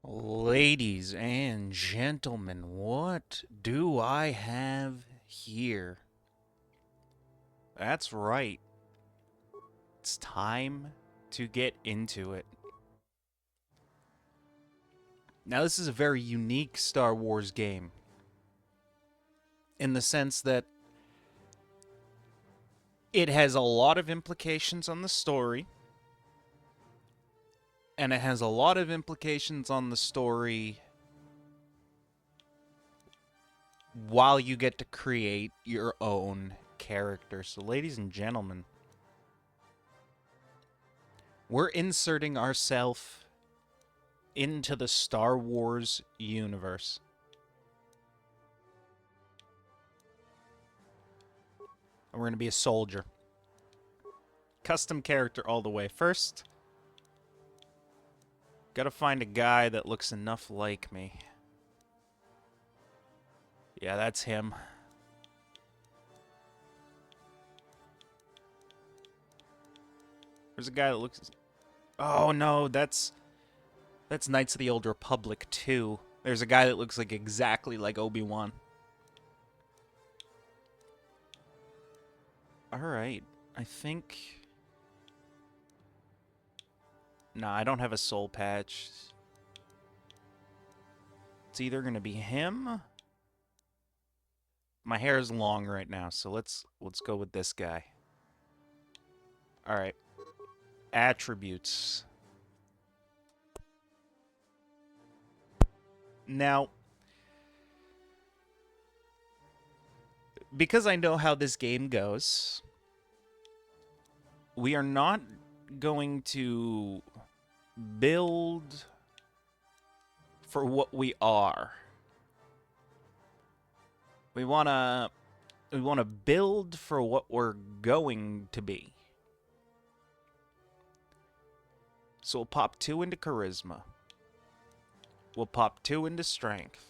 Ladies and gentlemen, what do I have here? That's right. It's time to get into it. Now, this is a very unique Star Wars game in the sense that it has a lot of implications on the story, and it has a lot of implications on the story while you get to create your own character. So, ladies and gentlemen, we're inserting ourselves into the Star Wars universe. And we're going to be a soldier. Custom character all the way. First, gotta find a guy that looks enough like me. Yeah, that's him. There's a guy that looks... Oh, no, that's Knights of the Old Republic 2. There's a guy that looks like exactly like Obi-Wan. Alright, I think... Nah, I don't have a soul patch. It's either gonna be him... My hair is long right now, so let's go with this guy. Alright. Attributes. Now, because I know how this game goes, we are not going to build for what we are. We want to build for what we're going to be. So we'll pop 2 into charisma. We'll pop 2 into strength.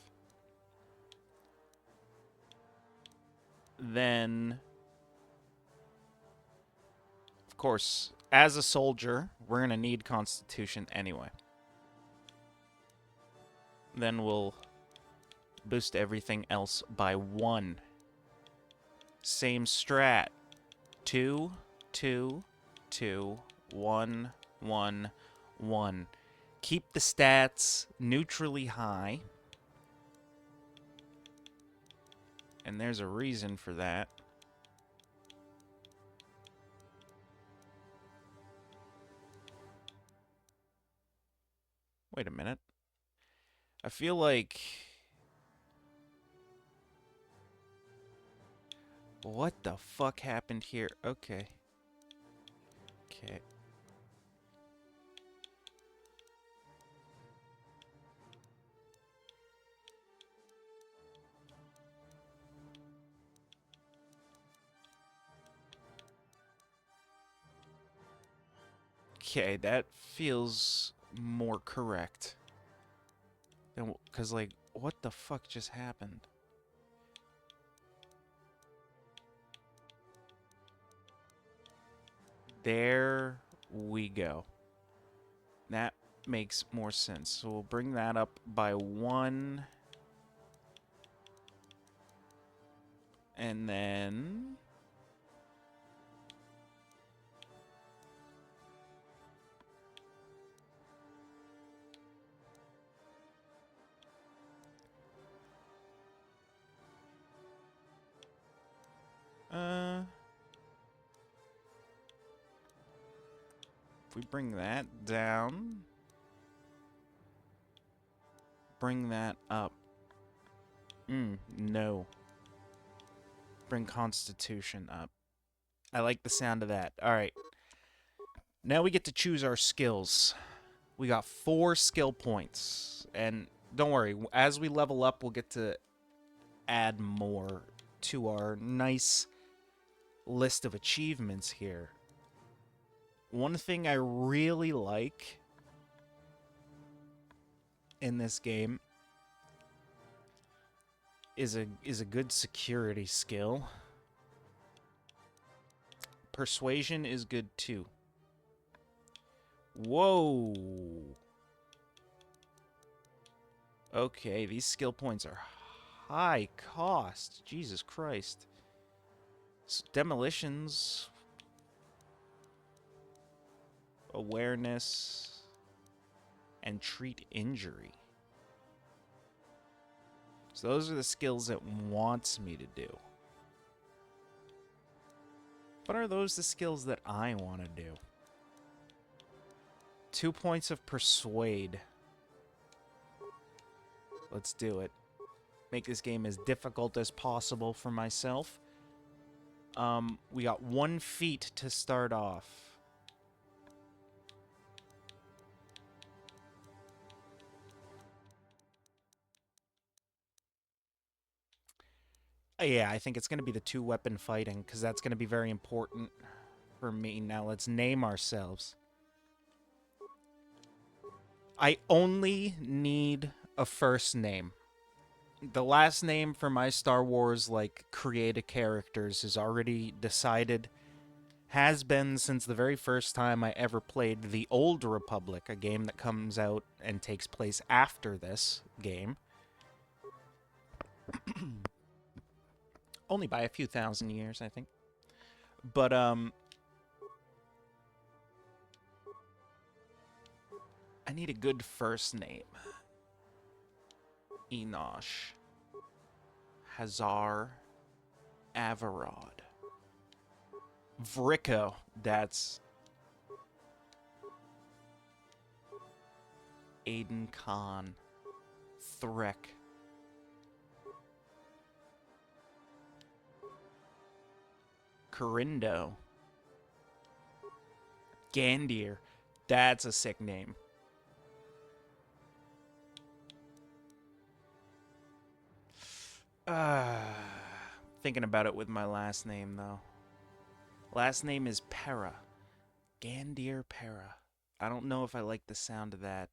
Then, of course, as a soldier, we're going to need Constitution anyway. Then we'll boost everything else by 1. Same strat. 2, 2, 2, 1, 1, 1. Keep the stats neutrally high. And there's a reason for that. Wait a minute. I feel like... What the fuck happened here? Okay. Okay. Okay, that feels more correct. Because, like, what the fuck just happened? There we go. That makes more sense. So we'll bring that up by 1. And then... If we bring that down... Bring that up. No. Bring Constitution up. I like the sound of that. Alright. Now we get to choose our skills. We got 4 skill points. And don't worry, as we level up, we'll get to add more to our nice list of achievements here. One thing I really like in this game is a good security skill. Persuasion is good too. Whoa. Okay, these skill points are high cost. Jesus Christ. Demolitions. Awareness. And treat injury. So those are the skills it wants me to do. But are those the skills that I want to do? 2 points of persuade. Let's do it. Make this game as difficult as possible for myself. We got 1 feat to start off. Yeah, I think it's going to be the 2-weapon fighting, because that's going to be very important for me. Now, let's name ourselves. I only need a first name. The last name for my Star Wars, like, creative characters is already decided. Has been since the very first time I ever played The Old Republic, a game that comes out and takes place after this game. Only by a few thousand years, I think. But, I need a good first name. Enosh. Hazar. Avarod. Vrico. That's... Aiden Khan. Threk. Corindo. Gandir. That's a sick name. Thinking about it with my last name, though. Last name is Pera. Gandir Pera. I don't know if I like the sound of that.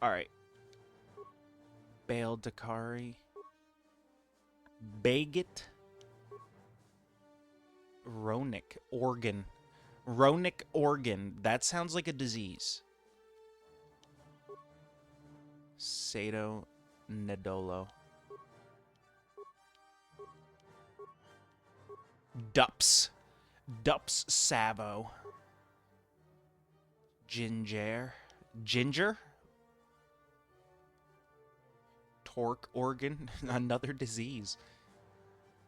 Alright. Bail Dakari. Bagit. Ronic Organ. Ronic Organ. That sounds like a disease. Sato Nedolo. Dups. Dups Savo. Ginger. Ginger? Torque Organ. Another disease.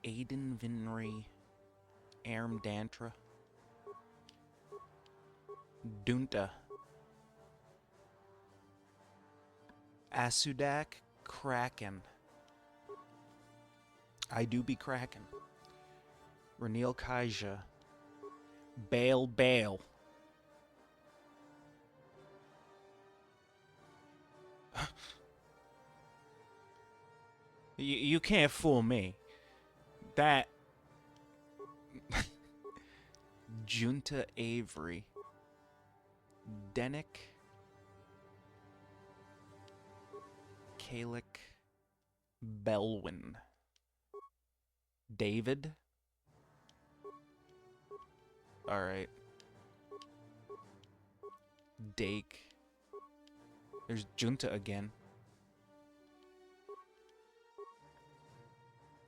Aiden Vinry. Aram Dantra. Dunta. Asudak Kraken. I do be Kraken. Ranil Kaija. Bale Bale. You can't fool me. That... Junta Avery. Denick. Kalik. Belwin. David. Alright. Dake. There's Junta again.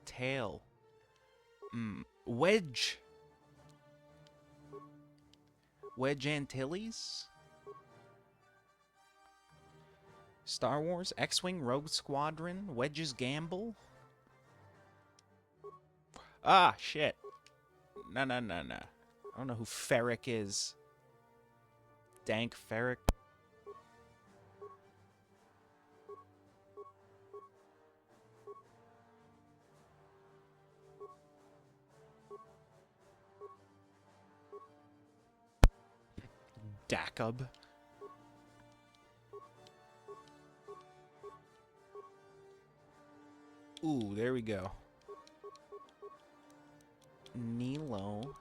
Tail. Wedge. Wedge Antilles? Star Wars, X-Wing, Rogue Squadron, Wedge's Gamble? Ah, shit. No. I don't know who Ferric is. Dank Ferric. Dakub. Ooh, there we go. Nilo.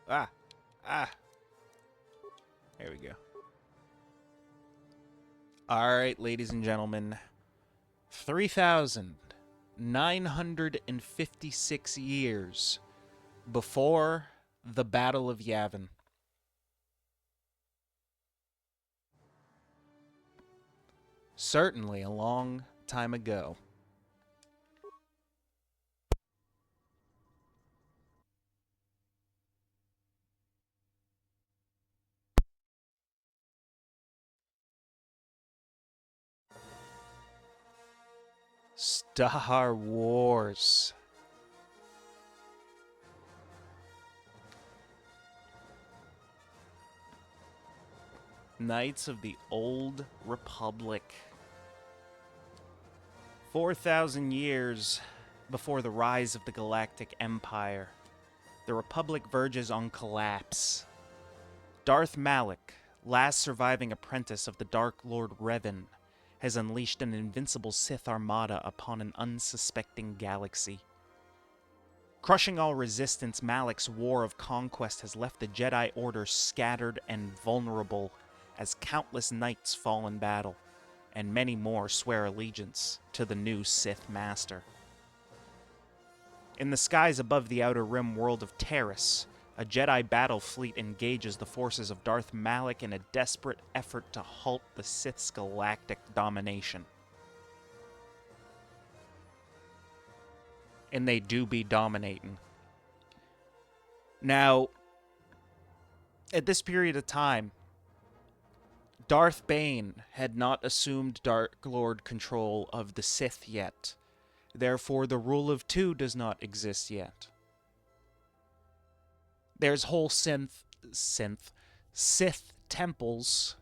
Ah. There we go. Alright, ladies and gentlemen. 3,956 years before the Battle of Yavin. Certainly a long time ago. Star Wars. Knights of the Old Republic. 4,000 years before the rise of the Galactic Empire, the Republic verges on collapse. Darth Malak, last surviving apprentice of the Dark Lord Revan, has unleashed an invincible Sith armada upon an unsuspecting galaxy. Crushing all resistance, Malak's war of conquest has left the Jedi Order scattered and vulnerable as countless knights fall in battle, and many more swear allegiance to the new Sith Master. In the skies above the Outer Rim world of Taris, a Jedi battle fleet engages the forces of Darth Malak in a desperate effort to halt the Sith's galactic domination. And they do be dominating. Now, at this period of time, Darth Bane had not assumed Dark Lord control of the Sith yet. Therefore, the rule of two does not exist yet. There's whole Sith temples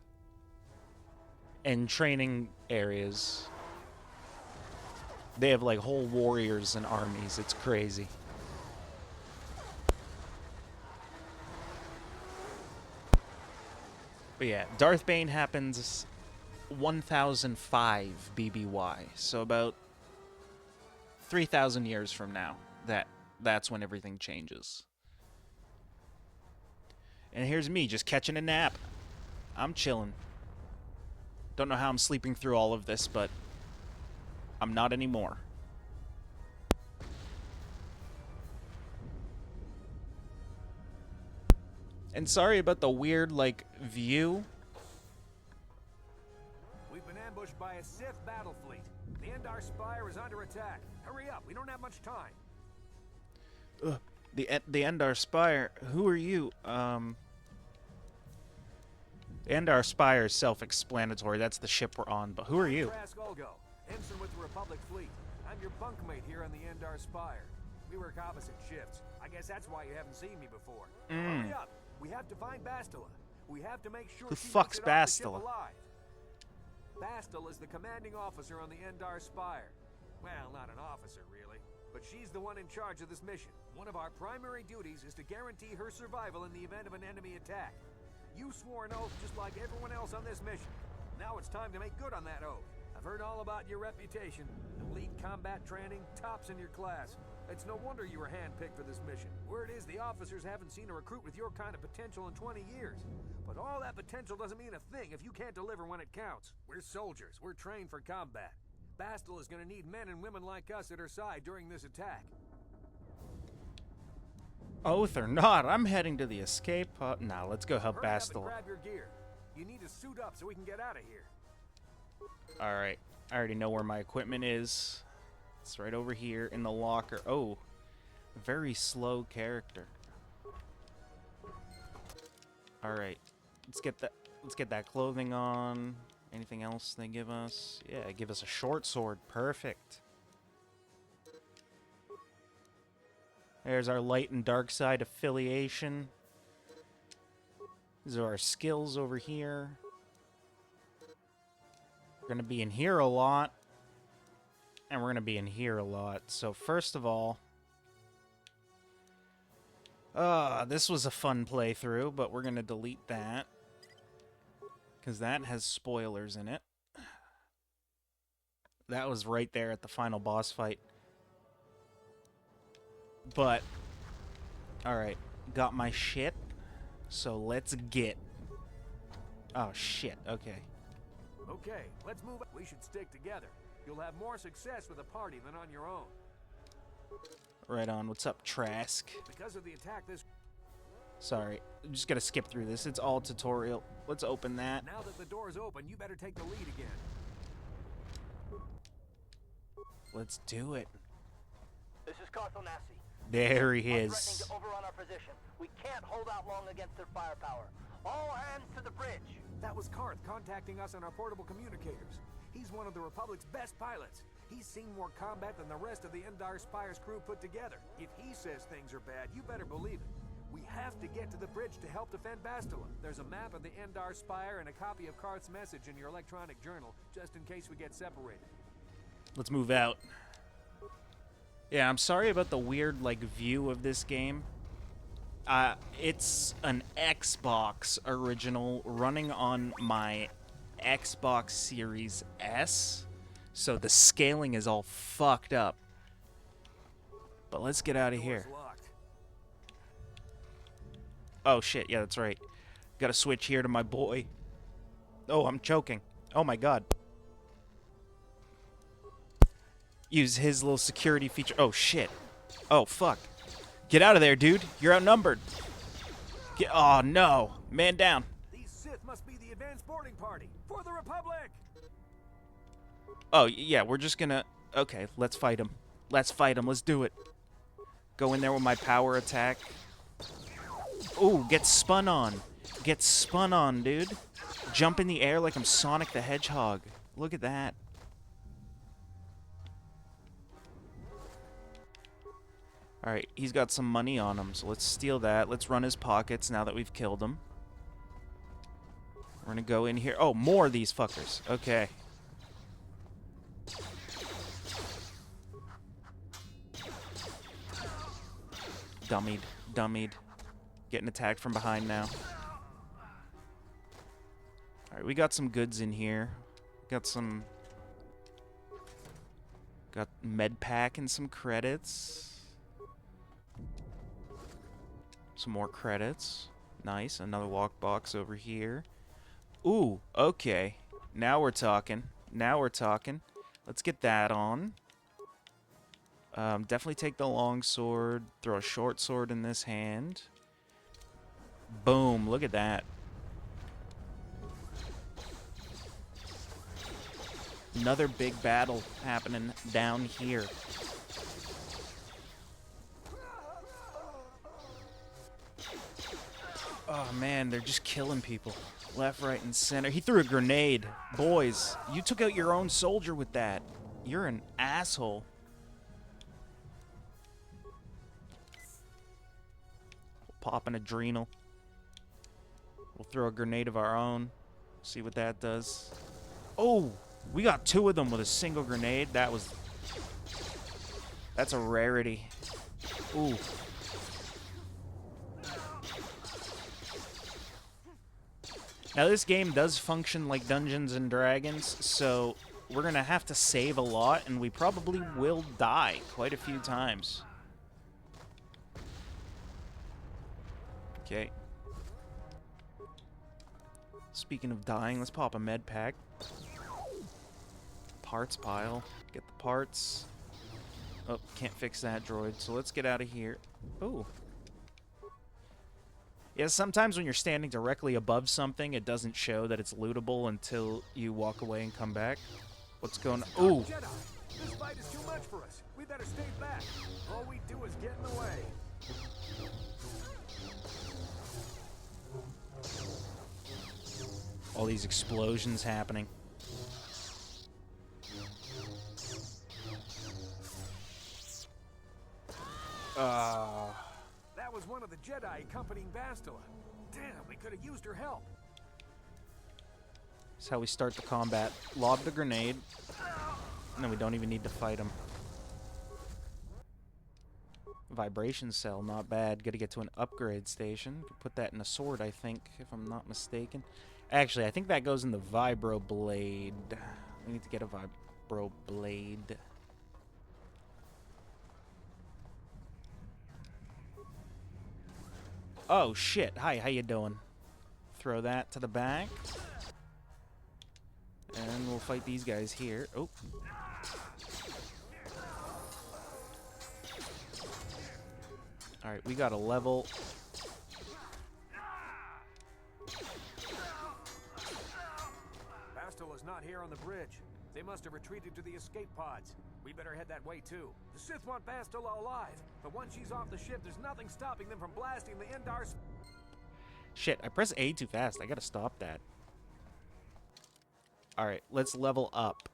and training areas. They have like whole warriors and armies. It's crazy. But yeah, Darth Bane happens 1005 BBY, so about 3,000 years from now. That's when everything changes. And here's me just catching a nap. I'm chilling. Don't know how I'm sleeping through all of this, but I'm not anymore. And sorry about the weird, like, view. We've been ambushed by a Sith battle fleet. The Endar Spire is under attack. Hurry up, we don't have much time. The Endar Spire. Who are you? The Endar Spire is self-explanatory. That's the ship we're on. But who are you? Trask Ulgo, ensign with the Republic fleet. I'm your bunkmate here on the Endar Spire. We work opposite shifts. I guess that's why you haven't seen me before. Hurry up. We have to find Bastila. We have to make sure Who she fuck's makes it off the ship Bastila? alive. Bastila is the commanding officer on the Endar Spire. Well, not an officer, really. But she's the one in charge of this mission. One of our primary duties is to guarantee her survival in the event of an enemy attack. You swore an oath just like everyone else on this mission. Now it's time to make good on that oath. I've heard all about your reputation. Elite combat training, tops in your class. It's no wonder you were handpicked for this mission. Word is the officers haven't seen a recruit with your kind of potential in 20 years. But all that potential doesn't mean a thing if you can't deliver when it counts. We're soldiers. We're trained for combat. Bastila is going to need men and women like us at her side during this attack. Oath or not, I'm heading to the escape pod. Now, let's go help Hurry up and Bastila. grab your gear. You need to suit up so we can get out of here. Alright. I already know where my equipment is. It's right over here in the locker. Oh. Very slow character. Alright. Let's get that clothing on. Anything else they give us? Yeah, give us a short sword. Perfect. There's our light and dark side affiliation. These are our skills over here. We're going to be in here a lot. And we're going to be in here a lot. So first of all... this was a fun playthrough, but we're going to delete that. Because that has spoilers in it. That was right there at the final boss fight. But, alright, got my shit, so let's get. Oh shit, okay. Okay, let's move. We should stick together. You'll have more success with a party than on your own. Right on, what's up, Trask? Because of the attack this... Sorry, I'm just gonna skip through this, it's all tutorial. Let's open that. Now that the door's open, you better take the lead again. Let's do it. This is Carthonasi. There he Are is. threatening to overrun our position. We can't hold out long against their firepower. All hands to the bridge. That was Karth contacting us on our portable communicators. He's one of the Republic's best pilots. He's seen more combat than the rest of the Endar Spire's crew put together. If he says things are bad, you better believe it. We have to get to the bridge to help defend Bastila. There's a map of the Endar Spire and a copy of Karth's message in your electronic journal, just in case we get separated. Let's move out. Yeah, I'm sorry about the weird, like, view of this game. It's an Xbox original running on my Xbox Series S, so the scaling is all fucked up. But let's get out of here. Door's locked. Oh shit, yeah, that's right. Gotta switch here to my boy. Oh, I'm choking. Oh my god. Use his little security feature. Oh shit. Oh fuck. Get out of there, dude. You're outnumbered. Oh no. Man down. These Sith must be the advanced boarding party for the Republic. Oh yeah, we're just gonna... Okay, let's fight him. Let's fight him. Let's do it. Go in there with my power attack. Ooh, get spun on. Get spun on, dude. Jump in the air like I'm Sonic the Hedgehog. Look at that. Alright, he's got some money on him, so let's steal that. Let's run his pockets now that we've killed him. We're gonna go in here. Oh, more of these fuckers. Okay. Dummied. Dummied. Getting attacked from behind now. Alright, we got some goods in here. Got some... Got med pack and some credits. Some more credits. Nice. Another walk box over here. Ooh, okay. Now we're talking. Now we're talking. Let's get that on. Definitely take the long sword. Throw a short sword in this hand. Boom. Look at that. Another big battle happening down here. Oh man, they're just killing people. Left, right, and center. He threw a grenade. Boys, you took out your own soldier with that. You're an asshole. We'll pop an adrenal. We'll throw a grenade of our own. See what that does. Oh, we got two of them with a single grenade. That's a rarity. Ooh. Now this game does function like Dungeons and Dragons, so we're gonna have to save a lot, and we probably will die quite a few times. Okay. Speaking of dying, let's pop a med pack. Parts pile. Get the parts. Oh, can't fix that droid, so let's get out of here. Ooh. Yeah, sometimes when you're standing directly above something, it doesn't show that it's lootable until you walk away and come back. What's going on? Ooh! Jedi, this fight is too much for us. We better stay back. All we do is get in the way. All these explosions happening. That was one of the Jedi accompanying Bastila. Damn, we could have used her help. That's how we start the combat. Lob the grenade, and then we don't even need to fight him. Vibration cell, not bad. Gotta get to an upgrade station. Put that in a sword, I think, if I'm not mistaken. Actually, I think that goes in the Vibro Blade. We need to get a Vibro Blade. Oh, shit. Hi, how you doing? Throw that to the back. And we'll fight these guys here. Oh. Alright, we got a level. Bastila is not here on the bridge. They must have retreated to the escape pods. We better head that way too. The Sith want Bastila alive, but once she's off the ship, there's nothing stopping them from blasting the Endar. Shit, I pressed A too fast. I gotta stop that. Alright, let's level up.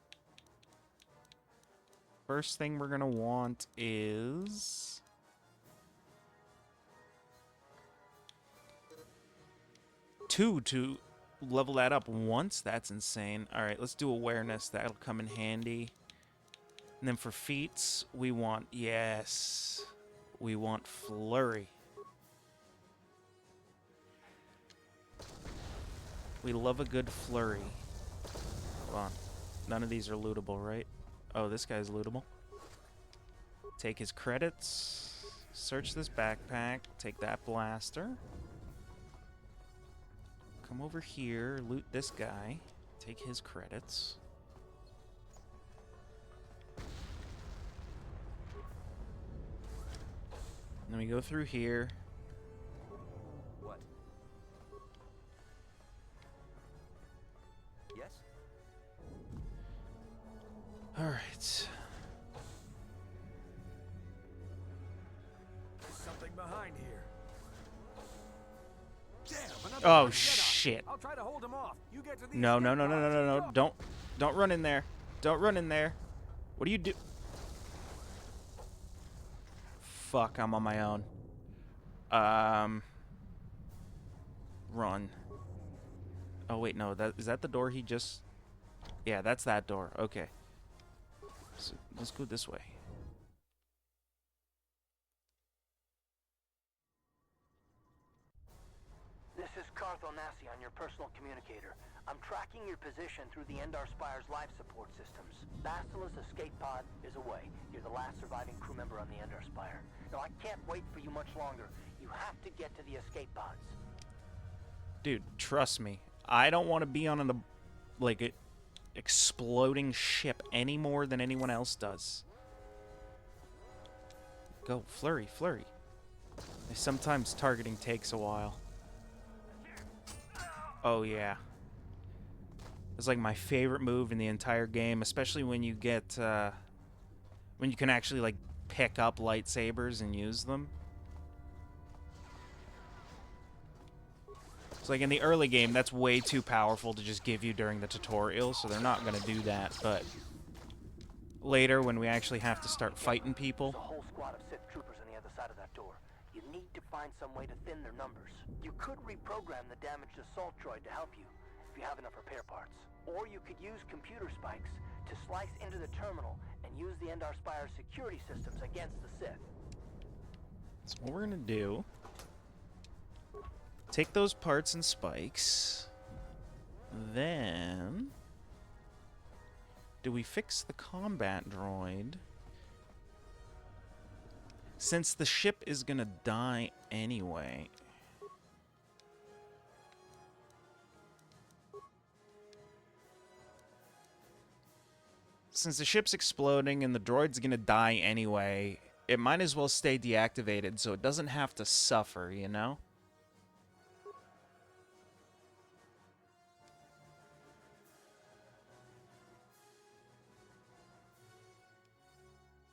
First thing we're gonna want is... two to level that up once. That's insane. Alright, let's do awareness. That'll come in handy. And then for feats, we want... yes. We want flurry. We love a good flurry. Hold on. None of these are lootable, right? Oh, this guy's lootable. Take his credits. Search this backpack. Take that blaster. Come over here. Loot this guy. Take his credits. And then we go through here. What? Yes? Alright. There's something behind here. Damn, another Oh, Jedi. shit. I'll try to hold him off. You get to the No, no, escape no, no, no, pods. no, no. Go. Don't run in there. Don't run in there. What do you do? Fuck, I'm on my own. Run. Oh, wait, no. Is that the door he just... yeah, that's that door. Okay. So, let's go this way. This is Karth Onasi on your personal communicator. I'm tracking your position through the Endar Spire's life support systems. Bastila's escape pod is away. You're the last surviving crew member on the Endar Spire. Now, I can't wait for you much longer. You have to get to the escape pods. Dude, trust me. I don't want to be on an exploding ship any more than anyone else does. Go, flurry, flurry. Sometimes targeting takes a while. Oh, yeah. It's like my favorite move in the entire game, especially when you get, when you can actually, like, pick up lightsabers and use them. It's like in the early game, that's way too powerful to just give you during the tutorial, so they're not going to do that, but later when we actually have to start fighting people... There's a whole squad of Sith troopers on the other side of that door. You need to find some way to thin their numbers. You could reprogram the damaged assault droid to help you, if you have enough repair parts. Or you could use computer spikes to slice into the terminal and use the Endar Spire's security systems against the Sith. So what we're going to do... take those parts and spikes. Then... do we fix the combat droid? Since the ship is gonna die anyway... since the ship's exploding and the droid's gonna die anyway, it might as well stay deactivated so it doesn't have to suffer, you know?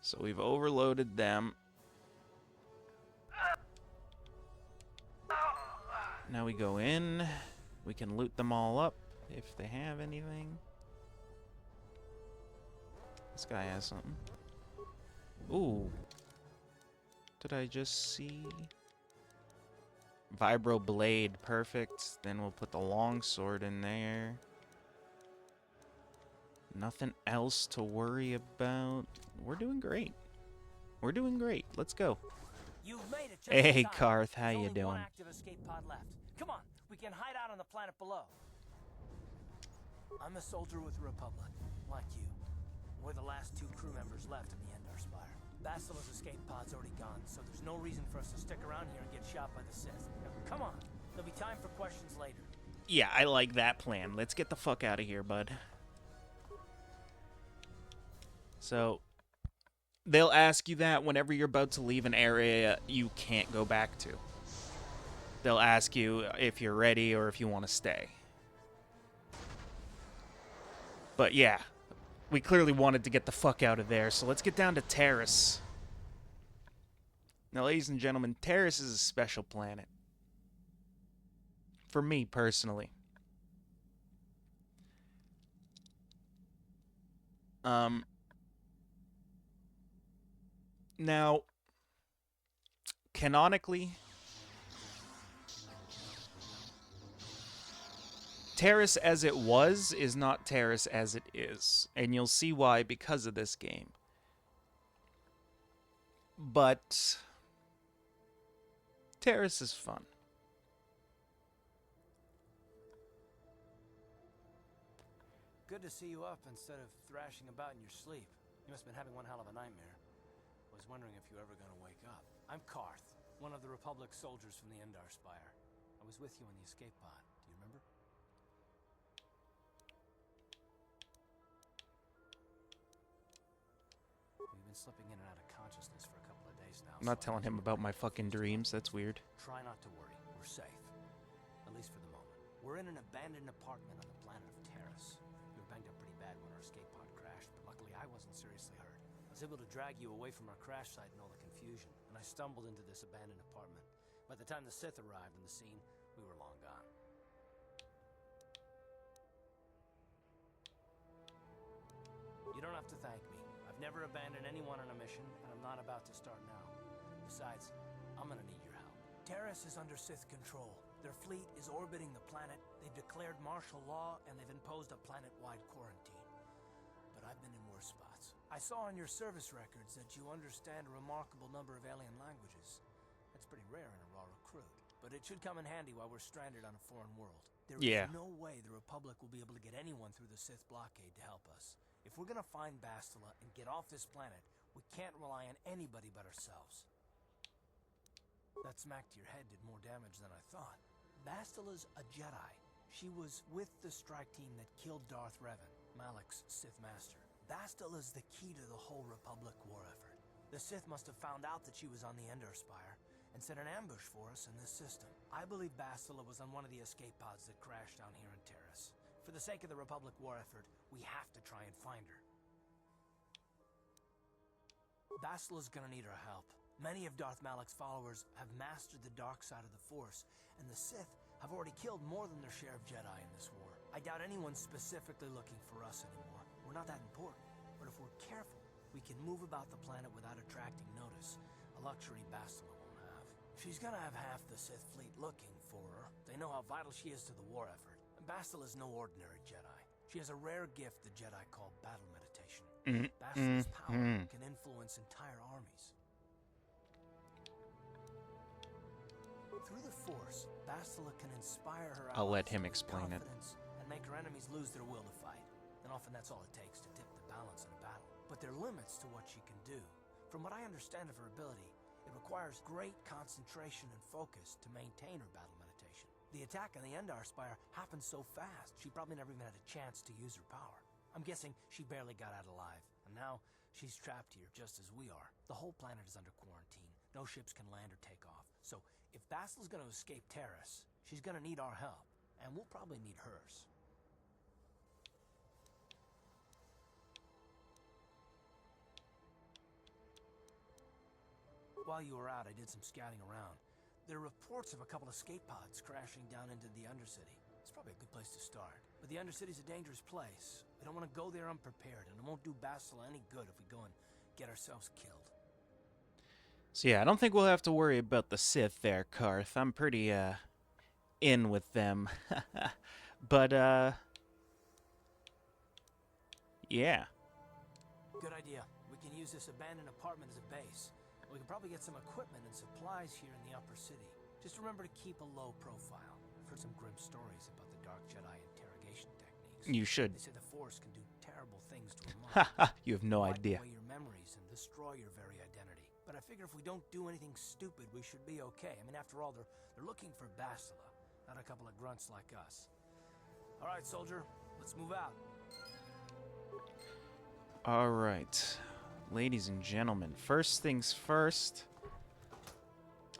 So we've overloaded them. Now we go in. We can loot them all up if they have anything. This guy has something. Ooh. Did I just see? Vibro blade. Perfect. Then we'll put the longsword in there. Nothing else to worry about. We're doing great. We're doing great. Let's go. You've made it just in Hey, time. Karth, how There's you only doing? one active escape pod left. Come on, we can hide out on the planet below. I'm a soldier with the Republic, like you. We're the last two crew members left in the Endar Spire. Bastila's escape pod's already gone, so there's no reason for us to stick around here and get shot by the Sith. Now, come on, there'll be time for questions later. Yeah, I like that plan. Let's get the fuck out of here, bud. So, they'll ask you that whenever you're about to leave an area you can't go back to. They'll ask you if you're ready or if you want to stay. But yeah, we clearly wanted to get the fuck out of there, so let's get down to Terrace. Now, ladies and gentlemen, Terrace is a special planet. For me, personally. Now, canonically, Terrace as it was is not Terrace as it is. And you'll see why because of this game. But Terrace is fun. Good to see you up instead of thrashing about in your sleep. You must have been having one hell of a nightmare. Was wondering if you were ever gonna wake up. I'm Karth, one of the Republic soldiers from the Endar Spire. I was with you in the escape pod. Do you remember? We've been slipping in and out of consciousness for a couple of days now. I'm not telling him about my fucking dreams. That's weird. Try not to worry. We're safe. At least for the moment. We're in an abandoned apartment on the planet of Terrace. We were banged up pretty bad when our escape pod crashed, but luckily I wasn't seriously hurt. I was able to drag you away from our crash site in all the confusion, and I stumbled into this abandoned apartment. By the time the Sith arrived on the scene, we were long gone. You don't have to thank me. I've never abandoned anyone on a mission, and I'm not about to start now. Besides, I'm gonna need your help. Terrace is under Sith control. Their fleet is orbiting the planet, they've declared martial law, and they've imposed a planet-wide quarantine. But I've been in worse spots. I saw on your service records that you understand a remarkable number of alien languages. That's pretty rare in a raw recruit. But it should come in handy while we're stranded on a foreign world. There is no way the Republic will be able to get anyone through the Sith blockade to help us. If we're gonna find Bastila and get off this planet, we can't rely on anybody but ourselves. That smack to your head did more damage than I thought. Bastila's a Jedi. She was with the strike team that killed Darth Revan, Malak's Sith master. Bastila's the key to the whole Republic war effort. The Sith must have found out that she was on the Endar Spire and set an ambush for us in this system. I believe Bastila was on one of the escape pods that crashed down here in Terrace. For the sake of the Republic war effort, we have to try and find her. Bastila's gonna need our help. Many of Darth Malak's followers have mastered the dark side of the Force, and the Sith have already killed more than their share of Jedi in this war. I doubt anyone's specifically looking for us anymore. We're not that important. But if we're careful, we can move about the planet without attracting notice, a luxury Bastila won't have. She's gonna have half the Sith fleet looking for her. They know how vital she is to the war effort. And Bastila's no ordinary Jedi. She has a rare gift the Jedi call battle meditation. Bastila's power can influence entire armies. Through the Force, Bastila can inspire her I'll let allies him with explain it. confidence and make her enemies lose their will to fight. And often that's all it takes to tip the balance in a battle. But there are limits to what she can do. From what I understand of her ability, it requires great concentration and focus to maintain her battle meditation. The attack on the Endar Spire happened so fast, she probably never even had a chance to use her power. I'm guessing she barely got out alive, and now she's trapped here just as we are. The whole planet is under quarantine. No ships can land or take off. So if Bastila's gonna escape Terrace, she's gonna need our help, and we'll probably need hers. While you were out, I did some scouting around. There are reports of a couple escape pods crashing down into the Undercity. It's probably a good place to start. But the Undercity's a dangerous place. We don't want to go there unprepared, and it won't do Bastila any good if we go and get ourselves killed. So yeah, I don't think we'll have to worry about the Sith there, Karth. I'm pretty, in with them. But, yeah. Good idea. We can use this abandoned apartment as a base. We can probably get some equipment and supplies here in the upper city. Just remember to keep a low profile. I've heard some grim stories about the Dark Jedi interrogation techniques. You should. They say the Force can do terrible things to a mind. Haha, you have no Wipe idea. away your memories and destroy your very identity. But I figure if we don't do anything stupid, we should be okay. I mean, after all, they're looking for Bastila, not a couple of grunts like us. All right, soldier, let's move out. All right. Ladies and gentlemen, first things first,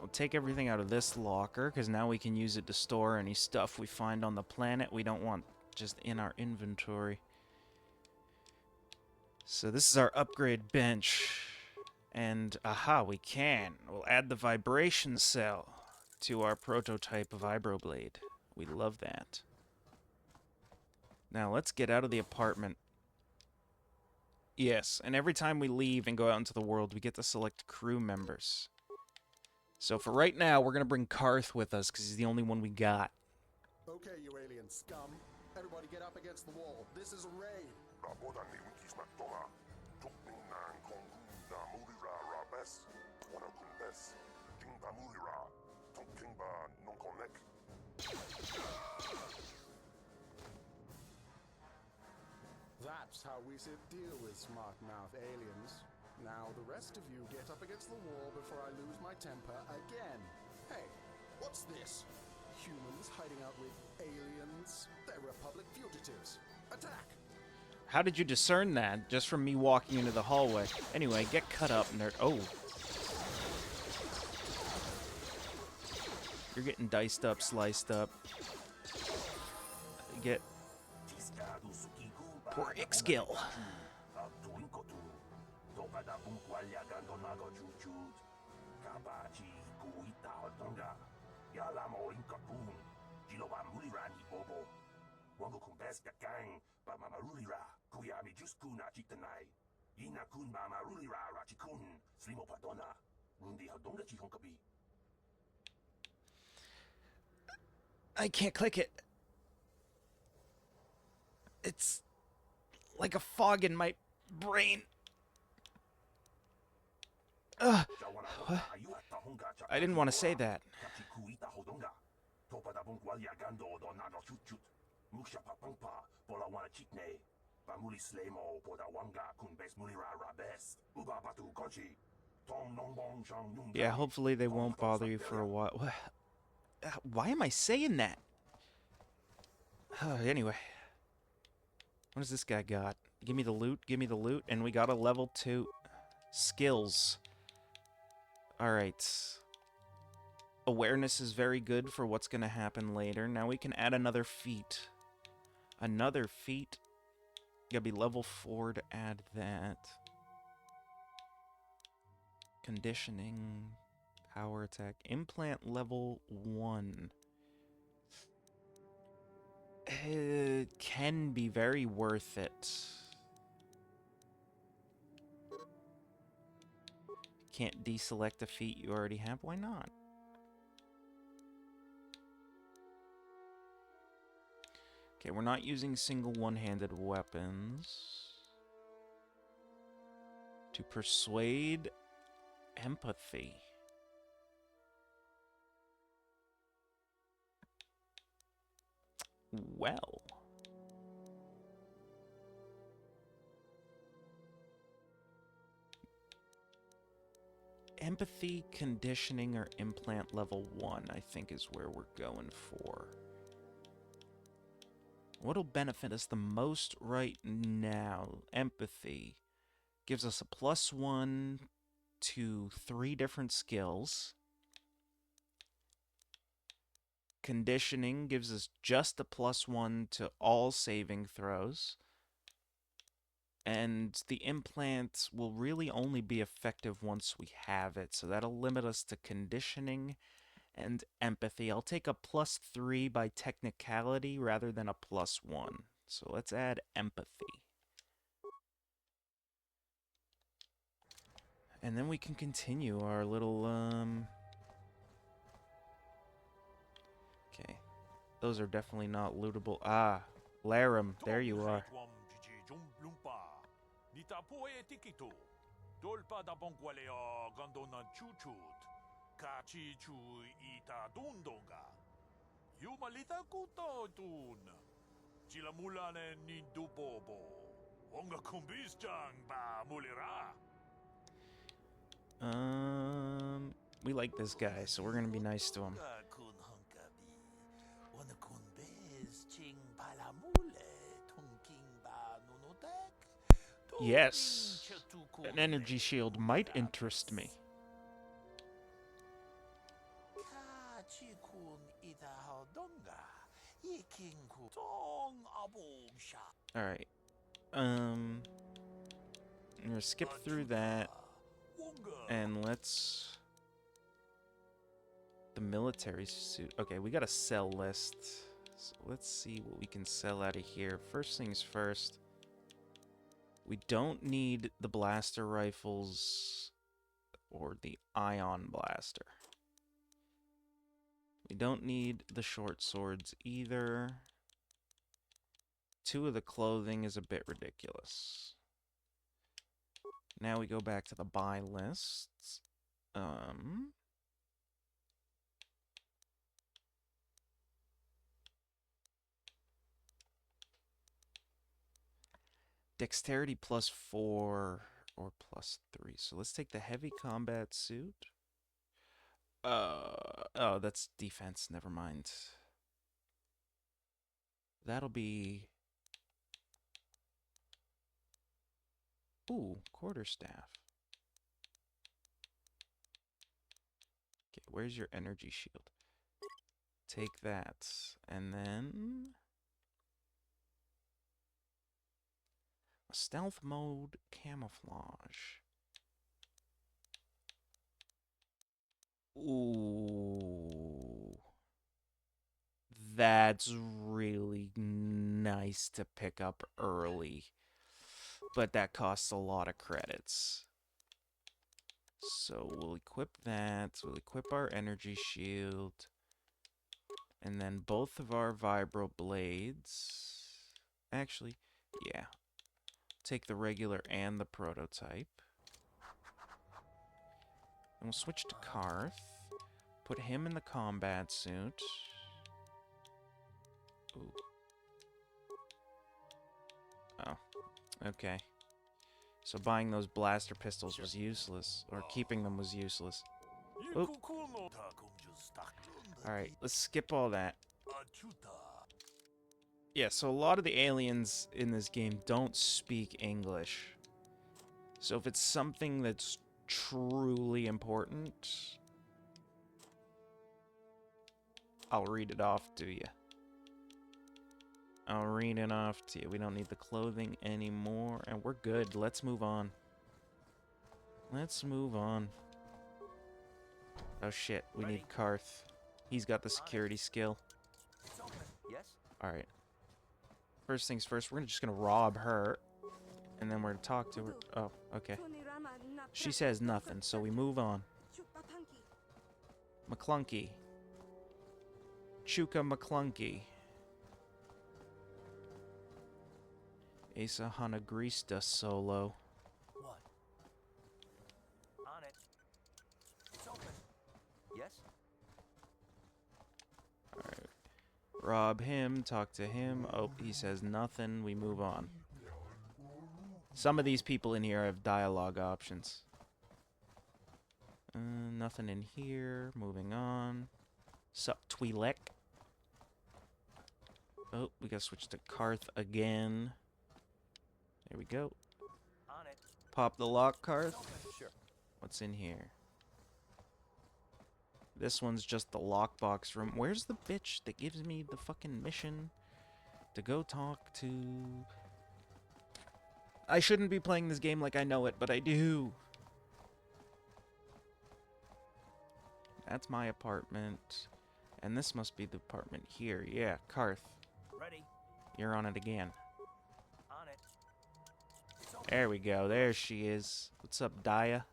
I'll take everything out of this locker, because now we can use it to store any stuff we find on the planet we don't want just in our inventory. So this is our upgrade bench. And aha, we can. We'll add the vibration cell to our prototype vibroblade. We love that. Now let's get out of the apartment. Yes, and every time we leave and go out into the world, we get to select crew members. So for right now, we're going to bring Karth with us because he's the only one we got. Okay, you alien scum. Everybody get up against the wall. This is a raid. That's how we should deal with smart-mouth aliens. Now the rest of you get up against the wall before I lose my temper again. Hey, what's this? Humans hiding out with aliens? They're Republic fugitives. Attack! How did you discern that? Just from me walking into the hallway. Anyway, get cut up, nerd. Oh. You're getting diced up, sliced up. Get... Poor Ixkill. I can't click it. It's like a fog in my brain. Ugh. I didn't want to say that. Yeah, hopefully they won't bother you for a while. Why am I saying that? Anyway. What does this guy got? Give me the loot, give me the loot, and we got a level 2 skills. Alright. Awareness is very good for what's going to happen later. Now we can add another feat. Another feat. Gotta be level 4 to add that. Conditioning. Power attack. Implant level 1. It can be very worth it. Can't deselect a feat you already have. Why not? Okay, we're not using single one-handed weapons. To persuade empathy. Well. Empathy, conditioning, or implant level 1, I think is where we're going for. What'll benefit us the most right now? Empathy. Gives us a +1 to 3 different skills. Conditioning gives us just a +1 to all saving throws. And the implant will really only be effective once we have it, so that'll limit us to conditioning and empathy. I'll take a +3 by technicality rather than a +1. So let's add empathy. And then we can continue our little, Okay. Those are definitely not lootable. Ah, Laram, there you are. We like this guy, so we're gonna be nice to him. Yes, an energy shield might interest me. Alright. I'm gonna skip through that, and let's... The military suit. Okay, we got a sell list. So let's see what we can sell out of here. First things first. We don't need the blaster rifles or the ion blaster. We don't need the short swords either. 2 of the clothing is a bit ridiculous. Now we go back to the buy lists. Dexterity +4 or +3. So let's take the heavy combat suit. Oh, that's defense. Never mind. That'll be... Ooh, quarterstaff. Okay, where's your energy shield? Take that. And then... Stealth mode camouflage. Ooh. That's really nice to pick up early. But that costs a lot of credits. So we'll equip that. We'll equip our energy shield. And then both of our vibro blades. Actually, yeah. Take the regular and the prototype. And we'll switch to Karth. Put him in the combat suit. Ooh. Oh. Okay. So buying those blaster pistols was useless. Or keeping them was useless. Oop. Alright, let's skip all that. Yeah, so a lot of the aliens in this game don't speak English. So if it's something that's truly important, I'll read it off to you. I'll read it off to you. We don't need the clothing anymore, and we're good. Let's move on. Let's move on. Oh shit, we need Karth. He's got the security skill. Yes? Alright. First things first, we're just gonna rob her, and then we're gonna talk to her. Oh, okay. She says nothing, so we move on. McClunky. Chuka McClunky. Asa Hanagrista solo. What? On it. It's open. Yes? Alright. Rob him, talk to him. Oh, he says nothing. We move on. Some of these people in here have dialogue options. Nothing in here. Moving on. Sup, Twi'lek? Oh, we gotta switch to Karth again. There we go. On it. Pop the lock, Karth. Sure. What's in here? This one's just the lockbox room. Where's the bitch that gives me the fucking mission to go talk to... I shouldn't be playing this game like I know it, but I do. That's my apartment. And this must be the apartment here. Yeah, Karth. Ready. You're on it again. On it. It's open. There we go. There she is. What's up, Daya?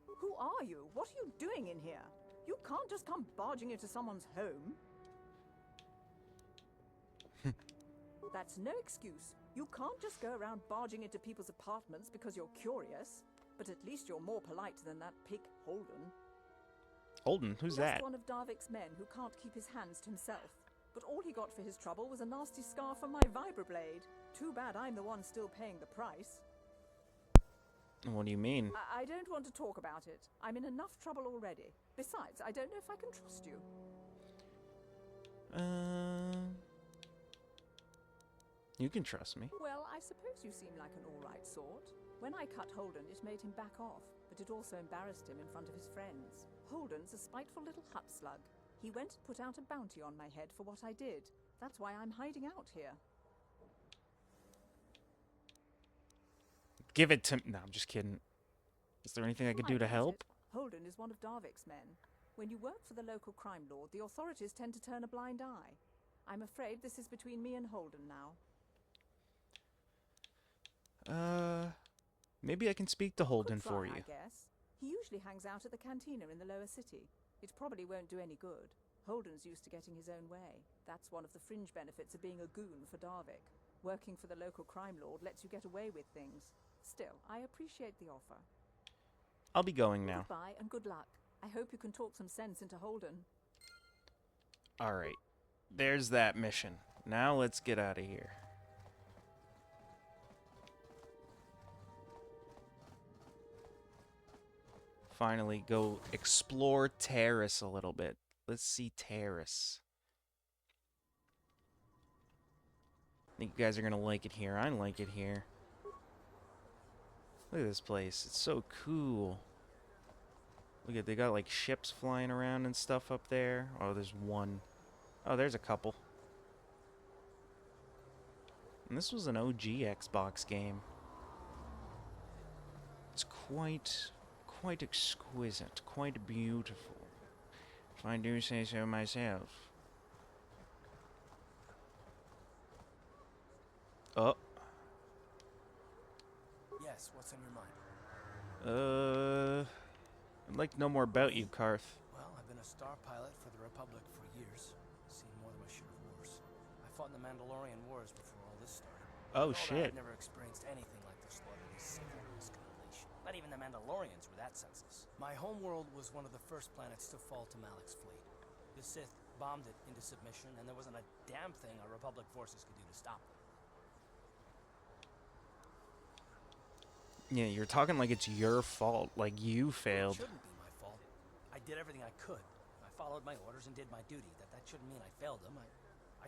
Who are you? What are you doing in here? You can't just come barging into someone's home. That's no excuse. You can't just go around barging into people's apartments because you're curious. But at least you're more polite than that pig Holden. Holden? Who's Just that? one of Darvik's men who can't keep his hands to himself. But all he got for his trouble was a nasty scar from my vibroblade. Too bad I'm the one still paying the price. What do you mean? I don't want to talk about it. I'm in enough trouble already. Besides, I don't know if I can trust you. You can trust me. Well, I suppose you seem like an all-right sort. When I cut Holden, it made him back off, but it also embarrassed him in front of his friends. Holden's a spiteful little hut slug. He went and put out a bounty on my head for what I did. That's why I'm hiding out here. Give it to me. No, I'm just kidding. Is there anything I could do to doubt help? it. Holden is one of Darvik's men. When you work for the local crime lord, the authorities tend to turn a blind eye. I'm afraid this is between me and Holden now. Maybe I can speak to Holden Could for try, you. I guess. He usually hangs out at the cantina in the lower city. It probably won't do any good. Holden's used to getting his own way. That's one of the fringe benefits of being a goon for Darvik. Working for the local crime lord lets you get away with things. Still, I appreciate the offer. I'll be going now. Goodbye and good luck. I hope you can talk some sense into Holden. Alright. There's that mission. Now let's get out of here. Finally, go explore Terrace a little bit. Let's see Terrace. I think you guys are gonna like it here. I like it here. Look at this place. It's so cool. Look at, they got like ships flying around and stuff up there. Oh, there's one. Oh, there's a couple. And this was an OG Xbox game. It's quite exquisite, quite beautiful, if I do say so myself. Oh. Yes, what's on your mind? I'd like to know more about you, Karth. Well, I've been a star pilot for the Republic for years. Seen more than my share of wars. I fought in the Mandalorian Wars before all this started. Oh, Before that, shit. I've never experienced anything like the slaughter of these Sith in this constellation. Not even the Mandalorians were that senseless. My home world was one of the first planets to fall to Malak's fleet. The Sith bombed it into submission, and there wasn't a damn thing our Republic forces could do to stop them. Yeah, you're talking like it's your fault, like you It failed. shouldn't be my fault. I did everything I could. I followed my orders and did my duty. That shouldn't mean I failed them. I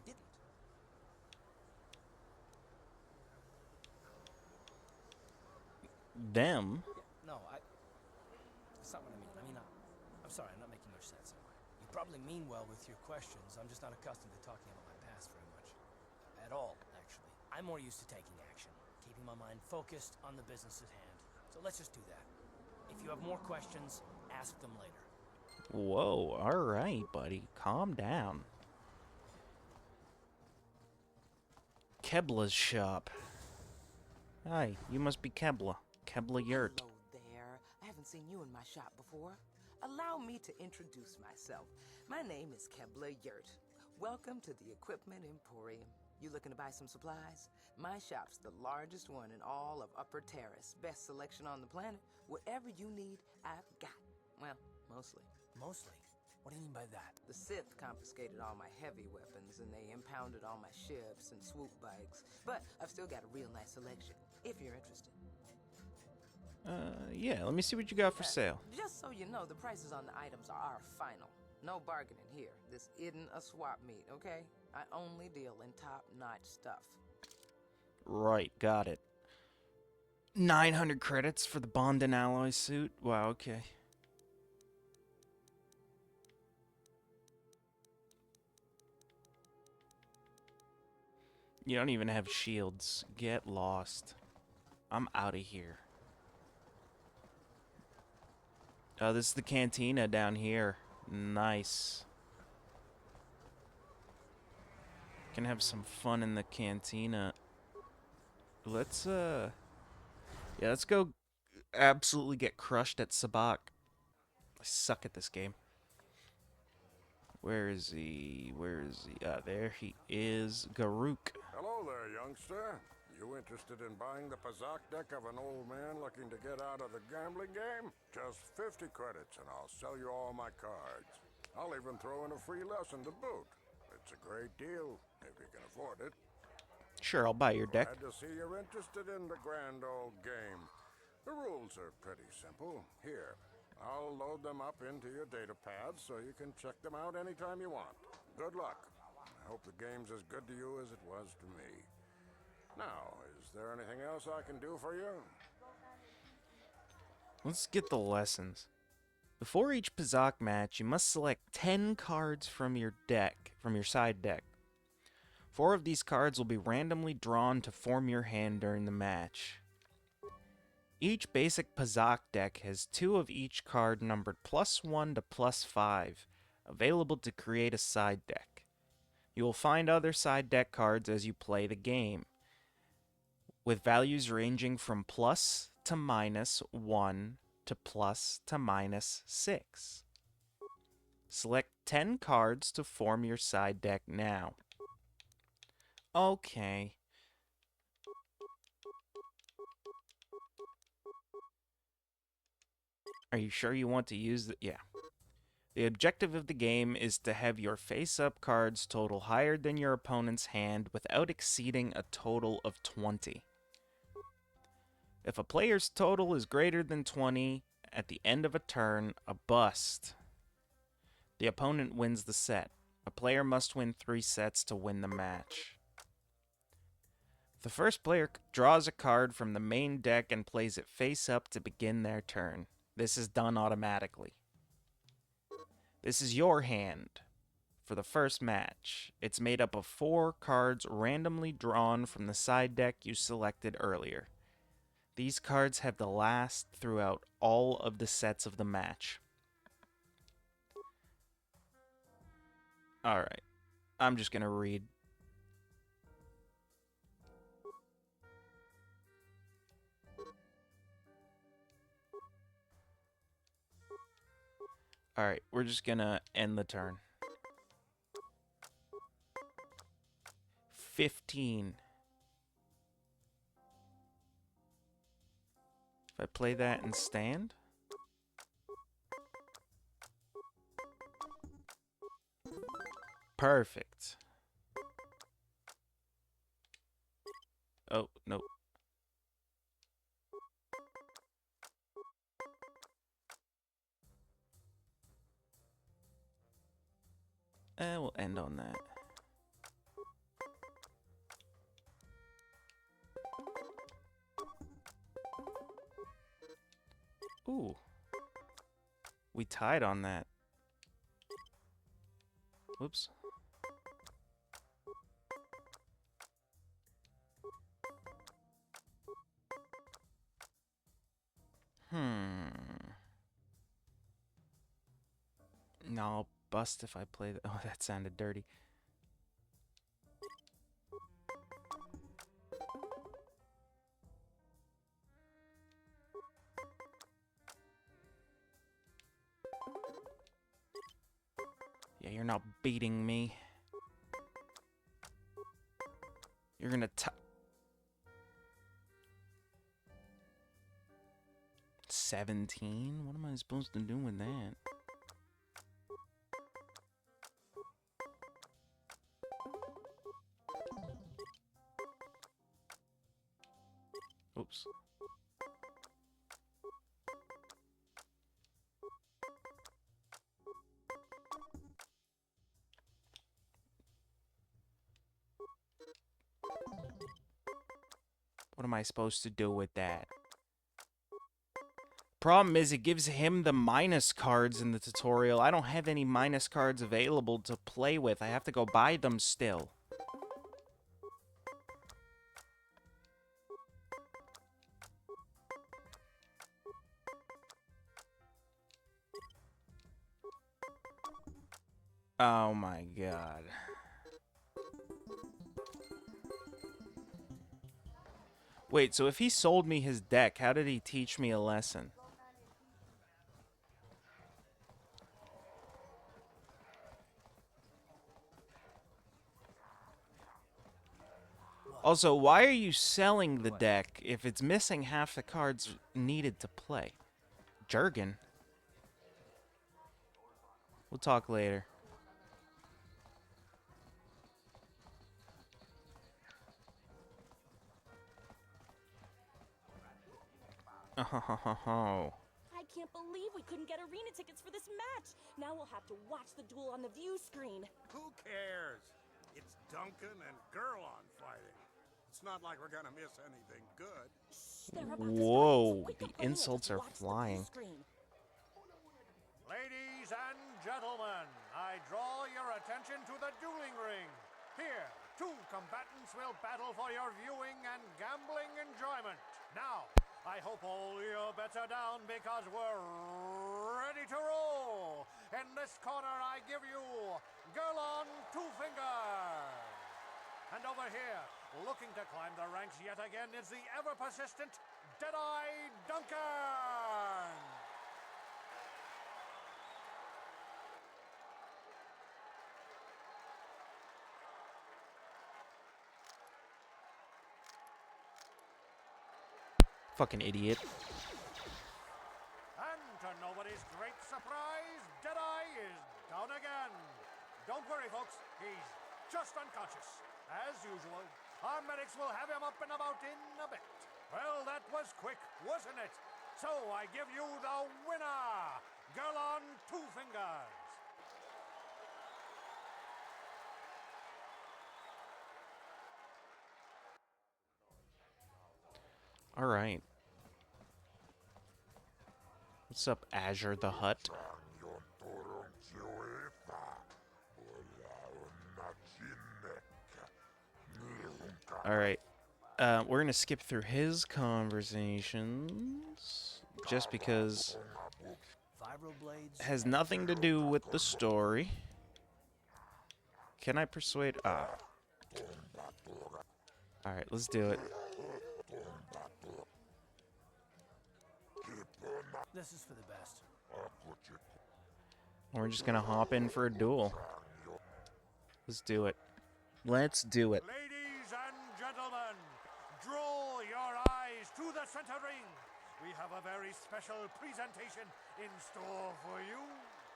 didn't. Them? No, that's not what I mean. I'm sorry, I'm not making much sense, am I? You probably mean well with your questions. I'm just not accustomed to talking about my past very much. At all, actually. I'm more used to taking action, keeping my mind focused on the business at hand. So let's just do that. If you have more questions, ask them later. Whoa, alright, buddy. Calm down. Kebla's shop. Hi, you must be Kebla. Kebla Yurt. Hello there. I haven't seen you in my shop before. Allow me to introduce myself. My name is Kebla Yurt. Welcome to the Equipment Emporium. You looking to buy some supplies? My shop's the largest one in all of Upper Terrace. Best selection on the planet. Whatever you need, I've got. Well, mostly. Mostly? What do you mean by that? The Sith confiscated all my heavy weapons and they impounded all my ships and swoop bikes. But I've still got a real nice selection, if you're interested. Yeah, let me see what you got for sale. Just so you know, the prices on the items are final. No bargaining here. This isn't a swap meet, okay? I only deal in top-notch stuff. Right, got it. 900 credits for the Bond and Alloy suit? Wow, okay. You don't even have shields. Get lost. I'm out of here. Oh, this is the cantina down here. Nice. Can have some fun in the cantina. Let's yeah, let's go absolutely get crushed at Sabak. I suck at this game. Where is he? Where is he? There he is. Garuk. Hello there, youngster. You interested in buying the Pazak deck of an old man looking to get out of the gambling game? Just 50 credits and I'll sell you all my cards. I'll even throw in a free lesson to boot. It's a great deal, if you can afford it. Sure, I'll buy your deck. Glad to see you're interested in the grand old game. The rules are pretty simple. Here, I'll load them up into your data pads so you can check them out anytime you want. Good luck. I hope the game's as good to you as it was to me. Now, is there anything else I can do for you? Let's get the lessons. Before each Pazak match, you must select 10 cards from your deck, from your side deck. 4 of these cards will be randomly drawn to form your hand during the match. Each basic Pazak deck has 2 of each card numbered +1 to +5, available to create a side deck. You will find other side deck cards as you play the game, with values ranging from plus to -1 to plus to -6. Select 10 cards to form your side deck now. Okay. Are you sure you want to use the... Yeah. The objective of the game is to have your face-up cards total higher than your opponent's hand without exceeding a total of 20. If a player's total is greater than 20 at the end of a turn, a bust. The opponent wins the set. A player must win 3 sets to win the match. The first player draws a card from the main deck and plays it face up to begin their turn. This is done automatically. This is your hand for the first match. It's made up of 4 cards randomly drawn from the side deck you selected earlier. These cards have the last throughout all of the sets of the match. Alright, I'm just gonna read. Alright, we're just gonna end the turn. 15. If I play that and stand. Perfect. Oh, nope. We'll end on that. Ooh. We tied on that. Whoops. No, I'll bust if I play that. Oh, that sounded dirty. Yeah, you're not beating me. You're gonna 17? What am I supposed to do with that? Oops. What am I supposed to do with that? Problem is, it gives him the minus cards in the tutorial. I don't have any minus cards available to play with. I have to go buy them still. Oh my god. Wait, so if he sold me his deck, how did he teach me a lesson? Also, why are you selling the deck if it's missing half the cards needed to play? Jurgen. We'll talk later. Oh. I can't believe we couldn't get arena tickets for this match. Now we'll have to watch the duel on the view screen. Who cares? It's Duncan and Gurlon fighting. It's not like we're gonna miss anything good. Shh, they're about to start, so Whoa, wake the up Arena insults to are watch the view flying. screen. Ladies and gentlemen, I draw your attention to the dueling ring. Here, 2 combatants will battle for your viewing and gambling enjoyment. Now, I hope all your bets are down because we're ready to roll. In this corner, I give you Girl on Two Fingers. And over here, looking to climb the ranks yet again, is the ever-persistent Deadeye Duncan. Fucking idiot. And to nobody's great surprise, Deadeye is down again. Don't worry, folks. He's just unconscious. As usual, our medics will have him up and about in a bit. Well, that was quick, wasn't it? So I give you the winner, Girl on Two Fingers. All right. What's up, Azure the Hutt? All right. We're gonna skip through his conversations just because it has nothing to do with the story. Can I persuade? All right, let's do it. This is for the best. We're just gonna hop in for a duel. Let's do it. Let's do it. Ladies and gentlemen, draw your eyes to the center ring. We have a very special presentation in store for you.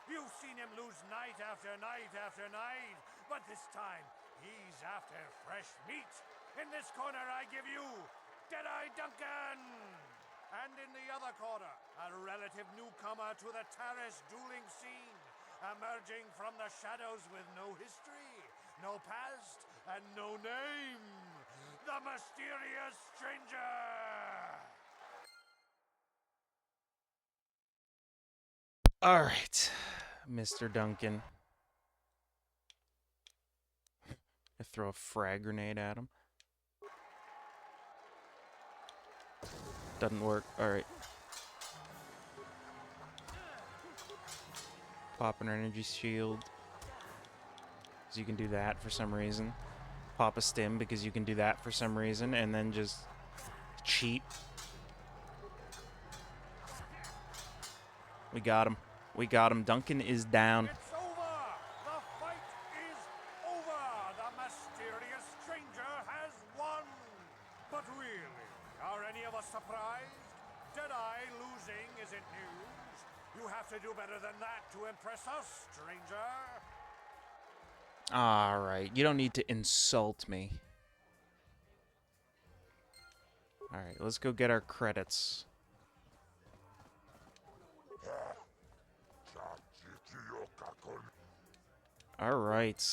You've seen him lose night after night after night, but this time he's after fresh meat. In this corner, I give you Deadeye Duncan. And in the other corner, a relative newcomer to the Taris dueling scene, emerging from the shadows with no history, no past, and no name, the mysterious stranger! All right, Mr. Duncan. I throw a frag grenade at him. Doesn't work. All right. Pop an energy shield. Because you can do that for some reason. Pop a stim because you can do that for some reason. And then just cheat. We got him. We got him. Duncan is down. It's over! The fight is over! The mysterious stranger has won! But really, are any of us surprised? Deadeye losing isn't news. You have to do better than that to impress us, stranger. Alright, you don't need to insult me. Alright, let's go get our credits. Alright.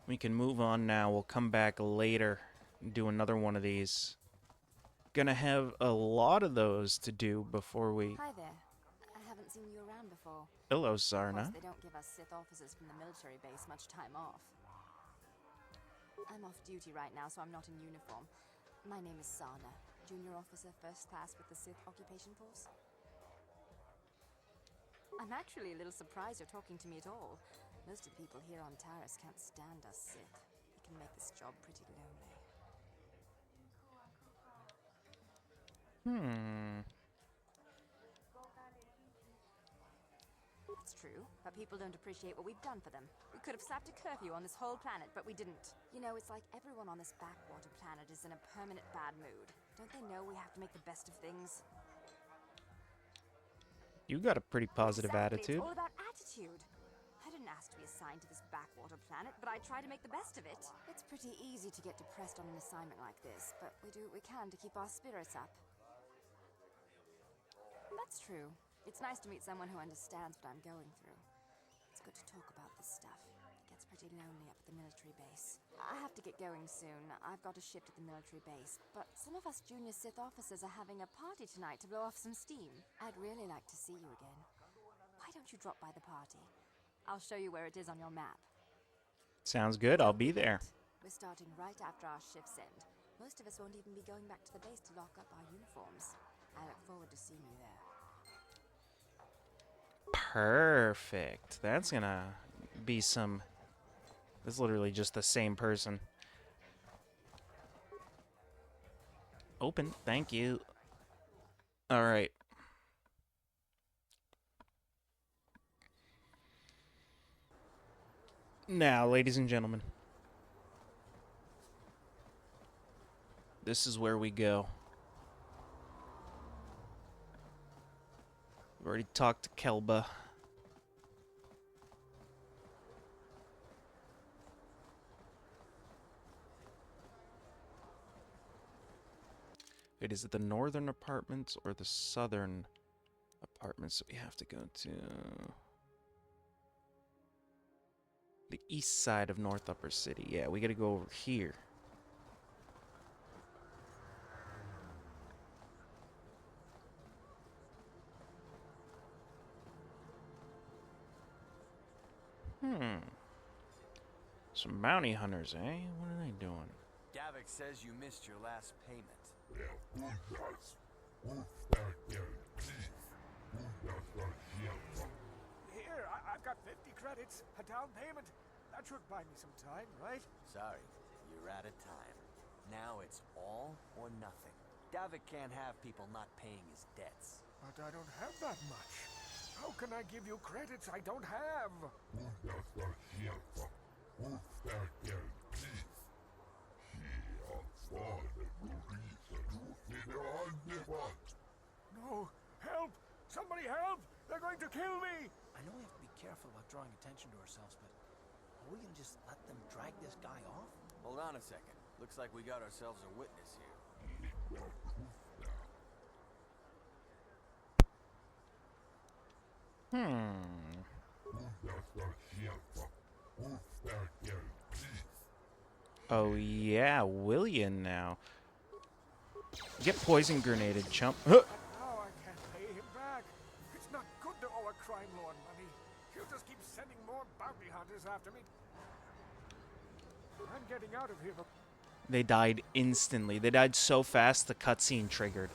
We can move on now. We'll come back later and do another one of these. Gonna have a lot of those to do before we... Hi there. I haven't seen you around before. Hello, Of Sarna. course, they don't give us Sith officers from the military base much time off. I'm off duty right now, so I'm not in uniform. My name is Sarna, junior officer, first class with the Sith Occupation Force. I'm actually a little surprised you're talking to me at all. Most of the people here on Taris can't stand us Sith. It can make this job pretty lonely. It's true, but people don't appreciate what we've done for them. We could have slapped a curfew on this whole planet, but we didn't. You know, it's like everyone on this backwater planet is in a permanent bad mood. Don't they know we have to make the best of things? You got a pretty positive Exactly, attitude. It's all about attitude. I didn't ask to be assigned to this backwater planet, but I try to make the best of it. It's pretty easy to get depressed on an assignment like this, but we do what we can to keep our spirits up. That's true. It's nice to meet someone who understands what I'm going through. It's good to talk about this stuff. It gets pretty lonely up at the military base. I have to get going soon. I've got a shift at the military base, but some of us junior Sith officers are having a party tonight to blow off some steam. I'd really like to see you again. Why don't you drop by the party? I'll show you where it is on your map. Sounds good. I'll be there. We're starting right after our shifts end. Most of us won't even be going back to the base to lock up our uniforms. I look forward to seeing you there. Perfect. That's gonna be some... This is literally just the same person. Open. Thank you. Alright. Now, ladies and gentlemen. This is where we go. We've already talked to Kelba. Wait, is it the northern apartments or the southern apartments that we have to go to? The east side of North Upper City. Yeah, we gotta go over here. Some bounty hunters, eh? What are they doing? Davik says you missed your last payment. Here, I've got 50 credits, a down payment. That should buy me some time, right? Sorry, you're out of time. Now it's all or nothing. Davik can't have people not paying his debts. But I don't have that much. How can I give you credits I don't have? No! Help! Somebody help! They're going to kill me! I know we have to be careful about drawing attention to ourselves, but are we gonna just let them drag this guy off? Hold on a second. Looks like we got ourselves a witness here. Oh yeah, William now. Get poison grenaded, chump. Now I can't pay him back. It's not good to owe a crime lord money. He'll just keep sending more bounty hunters after me. I'm getting out of here. They died instantly. They died so fast the cutscene triggered.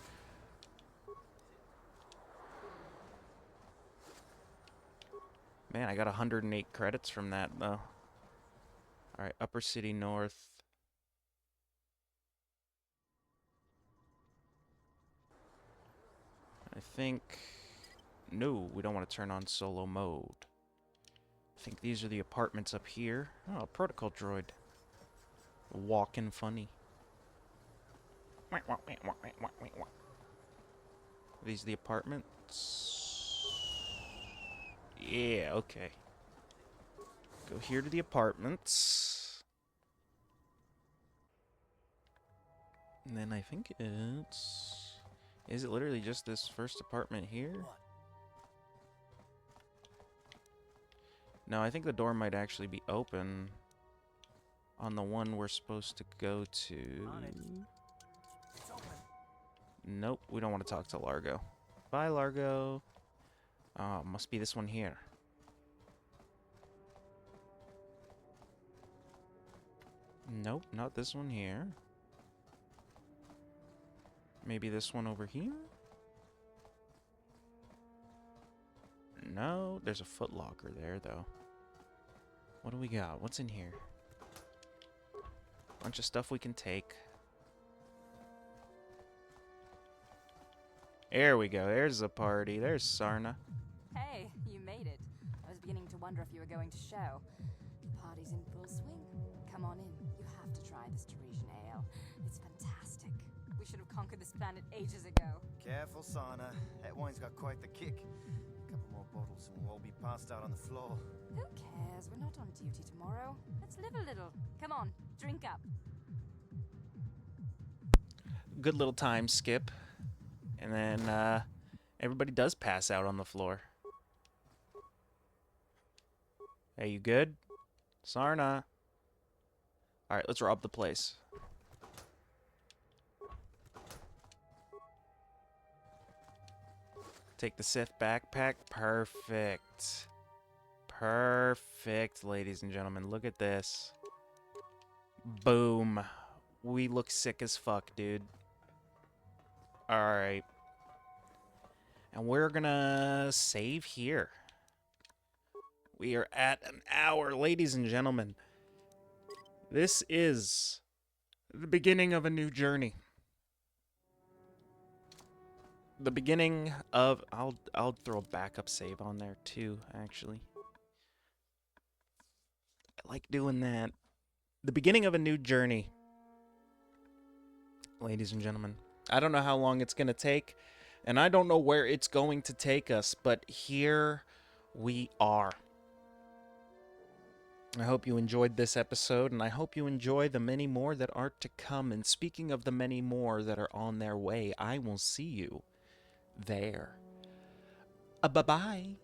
Man, I got 108 credits from that, though. Alright, Upper City North. I think... No, we don't want to turn on solo mode. I think these are the apartments up here. Oh, protocol droid. Walking funny. Are these the apartments? Yeah, okay. Go here to the apartments. And then I think it's... Is it literally just this first apartment here? What? No, I think the door might actually be open on the one we're supposed to go to. It's open. Nope, we don't want to talk to Largo. Bye, Largo. Oh, must be this one here. Nope, not this one here. Maybe this one over here? No, there's a Foot Locker there, though. What do we got? What's in here? Bunch of stuff we can take. There we go. There's the party. There's Sarna. Hey, you made it. I was beginning to wonder if you were going to show. The party's in full swing. Come on in. You have to try this Teresian ale. It's fantastic. We should have conquered this planet ages ago. Careful, Sana. That wine's got quite the kick. A couple more bottles and we'll all be passed out on the floor. Who cares? We're not on duty tomorrow. Let's live a little. Come on, drink up. Good little time skip. And then everybody does pass out on the floor. Hey, you good? Sarna. Alright, let's rob the place. Take the Sith backpack. Perfect. Perfect, ladies and gentlemen. Look at this. Boom. We look sick as fuck, dude. Alright. And we're gonna save here. We are at an hour, ladies and gentlemen. This is the beginning of a new journey. The beginning of... I'll throw a backup save on there too, actually. I like doing that. The beginning of a new journey. Ladies and gentlemen. I don't know how long it's going to take, and I don't know where it's going to take us, but here we are. I hope you enjoyed this episode, and I hope you enjoy the many more that are to come. And speaking of the many more that are on their way, I will see you there. Bye-bye.